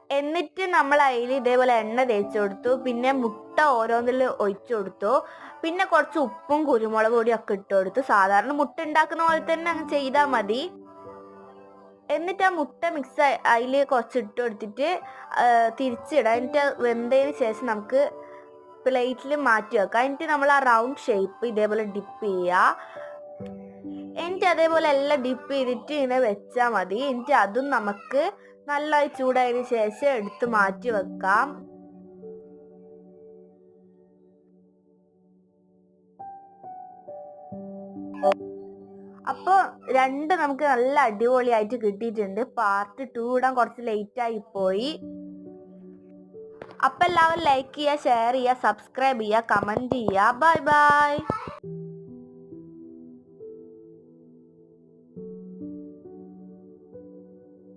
എന്നിട്ട് നമ്മൾ അതിൽ ഇതേപോലെ എണ്ണ തേച്ച് കൊടുത്തു. പിന്നെ മുട്ട ഓരോന്നിൽ ഒഴിച്ചു കൊടുത്തു. പിന്നെ കുറച്ച് ഉപ്പും കുരുമുളക് പൊടിയും ഒക്കെ ഇട്ട് കൊടുത്തു. സാധാരണ മുട്ട ഉണ്ടാക്കുന്ന പോലെ തന്നെ അങ്ങ് ചെയ്താൽ മതി. എന്നിട്ട് ആ മുട്ട മിക്സ് അതിൽ കുറച്ച് ഇട്ട് കൊടുത്തിട്ട് തിരിച്ചിടാം. എന്നിട്ട് വെന്തതിന് ശേഷം നമുക്ക് പ്ലേറ്റിൽ മാറ്റി വെക്കാം. എന്നിട്ട് നമ്മൾ ആ റൗണ്ട് ഷേപ്പ് ഇതേപോലെ ഡിപ്പ് ചെയ്യുക. എന്നിട്ട് അതേപോലെ എല്ലാം ഡിപ്പ് ചെയ്തിട്ട് ഇങ്ങനെ വെച്ചാൽ മതി. എന്നിട്ട് അതും നമുക്ക് നല്ലതായി ചൂടായതിനു ശേഷം എടുത്ത് മാറ്റി വെക്കാം. അപ്പോൾ രണ്ട് നമുക്ക് നല്ല അടിപൊളിയായിട്ട് കിട്ടിയിട്ടുണ്ട്. പാർട്ട് 2 ഇടാൻ കുറച്ച് ലേറ്റ് ആയി പോയി. അപ്പം എല്ലാവരും ലൈക്ക് ചെയ്യുക, ഷെയർ ചെയ്യുക, സബ്സ്ക്രൈബ് ചെയ്യുക, കമൻറ്റ് ചെയ്യുക. Bye bye.